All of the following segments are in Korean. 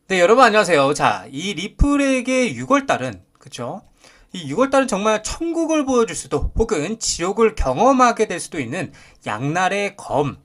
네, 여러분 안녕하세요. 자, 이 리플에게 6월달은, 그쵸? 이 6월달은 정말 천국을 보여줄 수도, 혹은 지옥을 경험하게 될 수도 있는 양날의 검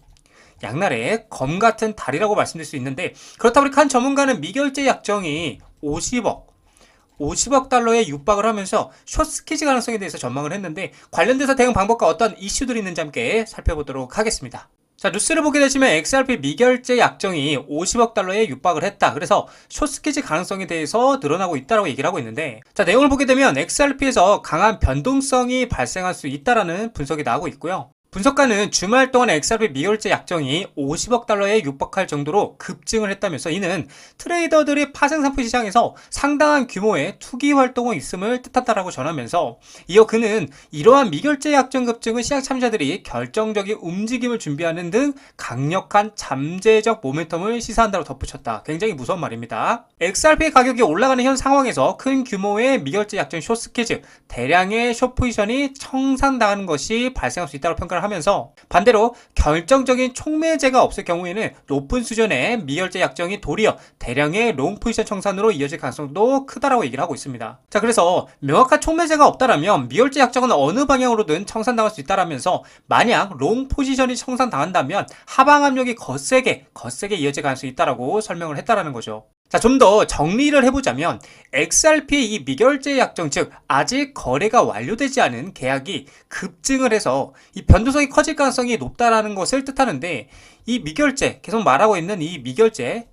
같은 달이라고 말씀드릴 수 있는데, 그렇다고 우리 칸 전문가는 미결제 약정이 50억 달러에 육박을 하면서 숏스키즈 가능성에 대해서 전망을 했는데, 관련돼서 대응 방법과 어떤 이슈들이 있는지 함께 살펴보도록 하겠습니다. 자, 뉴스를 보게 되시면 XRP 미결제 약정이 50억 달러에 육박을 했다. 그래서 숏스키즈 가능성에 대해서 늘어나고 있다라고 얘기를 하고 있는데, 자, 내용을 보게 되면 XRP에서 강한 변동성이 발생할 수 있다라는 분석이 나오고 있고요. 분석가는 주말 동안 XRP 미결제 약정이 50억 달러에 육박할 정도로 급증을 했다면서, 이는 트레이더들이 파생상품 시장에서 상당한 규모의 투기 활동이 있음을 뜻한다라고 전하면서, 이어 그는 이러한 미결제 약정 급증은 시장 참여자들이 결정적인 움직임을 준비하는 등 강력한 잠재적 모멘텀을 시사한다고 덧붙였다. 굉장히 무서운 말입니다. XRP 가격이 올라가는 현 상황에서 큰 규모의 미결제 약정 숏스키즈, 대량의 숏 포지션이 청산당하는 것이 발생할 수 있다고 평가를 하면서, 반대로 결정적인 촉매제가 없을 경우에는 높은 수준의 미결제 약정이 도리어 대량의 롱 포지션 청산으로 이어질 가능성도 크다라고 얘기를 하고 있습니다. 자, 그래서 명확한 촉매제가 없다라면 미결제 약정은 어느 방향으로든 청산당할 수 있다라면서, 만약 롱 포지션이 청산당한다면 하방 압력이 거세게 이어질 가능성이 있다라고 설명을 했다라는 거죠. 자, 좀 더 정리를 해보자면, XRP의 이 미결제 약정, 즉 아직 거래가 완료되지 않은 계약이 급증을 해서 이 변동성이 커질 가능성이 높다라는 것을 뜻하는데, 이 미결제, 계속 말하고 있는 이 미결제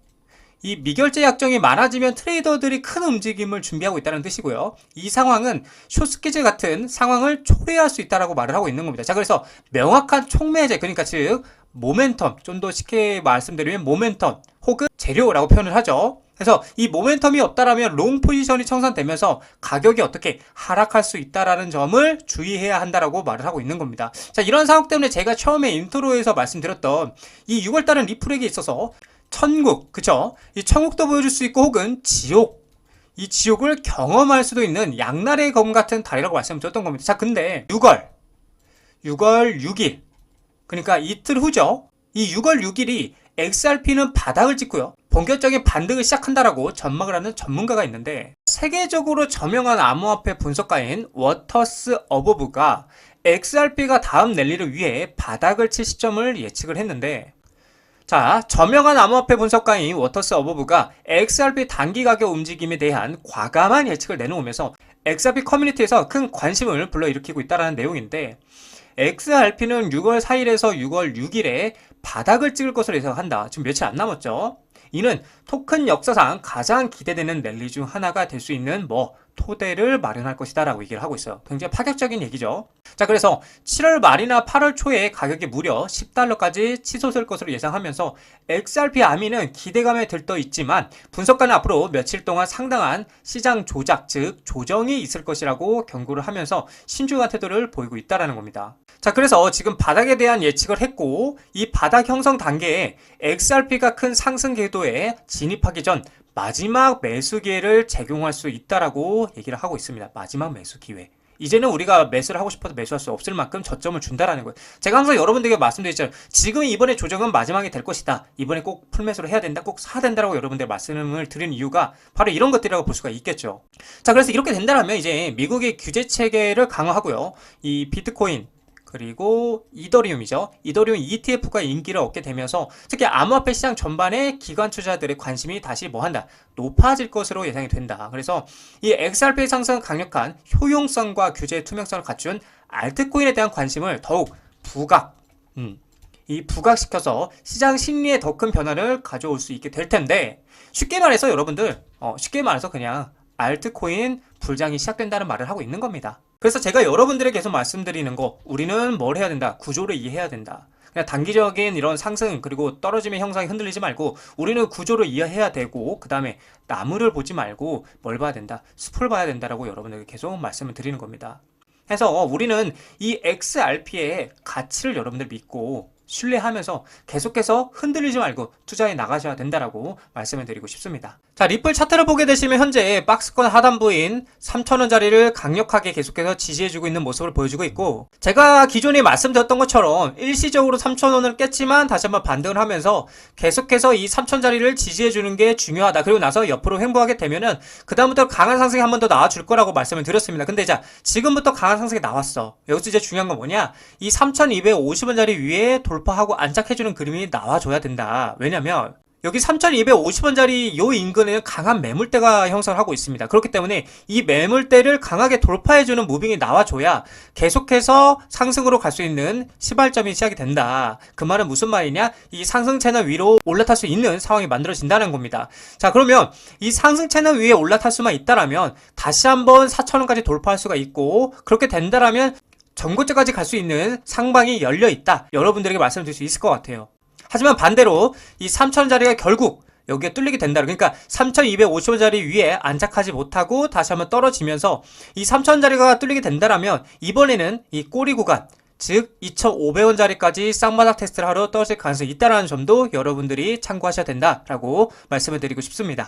약정이 많아지면 트레이더들이 큰 움직임을 준비하고 있다는 뜻이고요. 이 상황은 숏스키즈 같은 상황을 초래할 수 있다라고 말을 하고 있는 겁니다. 자, 그래서 명확한 촉매제, 그러니까 즉 모멘텀, 좀 더 쉽게 말씀드리면 모멘텀 혹은 재료라고 표현을 하죠. 그래서 이 모멘텀이 없다라면 롱 포지션이 청산되면서 가격이 어떻게 하락할 수 있다라는 점을 주의해야 한다라고 말을 하고 있는 겁니다. 자, 이런 상황 때문에 제가 처음에 인트로에서 말씀드렸던 이 6월달은 리플에게 있어서 천국, 그쵸? 이 천국도 보여줄 수 있고, 혹은 이 지옥을 경험할 수도 있는 양날의 검 같은 달이라고 말씀드렸던 겁니다. 자, 근데 6월 6일, 그러니까 이틀 후죠. 이 6월 6일이 XRP는 바닥을 찍고요, 본격적인 반등을 시작한다라고 전망을 하는 전문가가 있는데, 세계적으로 저명한 암호화폐 분석가인 워터스 어버브가 XRP가 다음 랠리를 위해 바닥을 칠 시점을 예측을 했는데, 자, 저명한 암호화폐 분석가인 워터스 어버브가 XRP 단기 가격 움직임에 대한 과감한 예측을 내놓으면서 XRP 커뮤니티에서 큰 관심을 불러일으키고 있다는 내용인데, XRP는 6월 4일에서 6월 6일에 바닥을 찍을 것으로 예상한다. 지금 며칠 안 남았죠. 이는 토큰 역사상 가장 기대되는 랠리 중 하나가 될 수 있는 토대를 마련할 것이다 라고 얘기를 하고 있어요. 굉장히 파격적인 얘기죠. 자, 그래서 7월 말이나 8월 초에 가격이 무려 10달러까지 치솟을 것으로 예상하면서, XRP 아미는 기대감에 들떠 있지만 분석가는 앞으로 며칠 동안 상당한 시장 조작, 즉 조정이 있을 것이라고 경고를 하면서 신중한 태도를 보이고 있다는 겁니다. 자, 그래서 지금 바닥에 대한 예측을 했고, 이 바닥 형성 단계에 XRP가 큰 상승 궤도에 진입하기 전 마지막 매수 기회를 제공할 수 있다라고 얘기를 하고 있습니다. 마지막 매수 기회. 이제는 우리가 매수를 하고 싶어도 매수할 수 없을 만큼 저점을 준다라는 거예요. 제가 항상 여러분들에게 말씀드렸잖아요. 지금 이번에 조정은 마지막이 될 것이다. 이번에 꼭 풀매수를 해야 된다. 꼭 사야 된다라고 여러분들 말씀을 드리는 이유가 바로 이런 것들이라고 볼 수가 있겠죠. 자, 그래서 이렇게 된다면 이제 미국의 규제 체계를 강화하고요, 이 비트코인 그리고 이더리움이죠. 이더리움 ETF가 인기를 얻게 되면서 특히 암호화폐 시장 전반에 기관 투자자들의 관심이 다시 높아질 것으로 예상이 된다. 그래서 이 XRP 상승 강력한 효용성과 규제 투명성을 갖춘 알트코인에 대한 관심을 더욱 부각시켜서 시장 심리에 더 큰 변화를 가져올 수 있게 될 텐데, 쉽게 말해서 여러분들, 그냥 알트코인 불장이 시작된다는 말을 하고 있는 겁니다. 그래서 제가 여러분들에게 계속 말씀드리는 거, 우리는 뭘 해야 된다? 구조를 이해해야 된다. 그냥 단기적인 이런 상승 그리고 떨어짐의 형상이 흔들리지 말고, 우리는 구조를 이해해야 되고, 그 다음에 나무를 보지 말고 뭘 봐야 된다? 숲을 봐야 된다라고 여러분들에게 계속 말씀을 드리는 겁니다. 그래서 우리는 이 XRP의 가치를 여러분들 믿고 신뢰하면서 계속해서 흔들리지 말고 투자해 나가셔야 된다라고 말씀을 드리고 싶습니다. 자, 리플 차트를 보게 되시면 현재 박스권 하단부인 3,000원짜리를 강력하게 계속해서 지지해주고 있는 모습을 보여주고 있고, 제가 기존에 말씀드렸던 것처럼 일시적으로 3,000원을 깼지만 다시 한번 반등을 하면서 계속해서 이 3,000원짜리를 지지해주는 게 중요하다. 그리고 나서 옆으로 횡보하게 되면은 그 다음부터 강한 상승이 한 번 더 나와줄 거라고 말씀을 드렸습니다. 근데 자, 지금부터 강한 상승이 나왔어. 여기서 이제 중요한 건 뭐냐, 이 3,250원짜리 위에 돌파하고 안착해주는 그림이 나와줘야 된다. 왜냐면 여기 3,250원짜리 요 인근에는 강한 매물대가 형성을 하고 있습니다. 그렇기 때문에 이 매물대를 강하게 돌파해주는 무빙이 나와줘야 계속해서 상승으로 갈 수 있는 시발점이 시작이 된다. 그 말은 무슨 말이냐? 이 상승 채널 위로 올라탈 수 있는 상황이 만들어진다는 겁니다. 자, 그러면 이 상승 채널 위에 올라탈 수만 있다라면 다시 한번 4,000원까지 돌파할 수가 있고, 그렇게 된다라면 전고점까지 갈 수 있는 상방이 열려 있다. 여러분들에게 말씀드릴 수 있을 것 같아요. 하지만 반대로 이 3,000원짜리가 결국 여기에 뚫리게 된다. 그러니까 3,250원짜리 위에 안착하지 못하고 다시 한번 떨어지면서 이 3,000원짜리가 뚫리게 된다라면 이번에는 이 꼬리 구간, 즉 2,500원짜리까지 쌍바닥 테스트를 하러 떨어질 가능성이 있다는 점도 여러분들이 참고하셔야 된다라고 말씀을 드리고 싶습니다.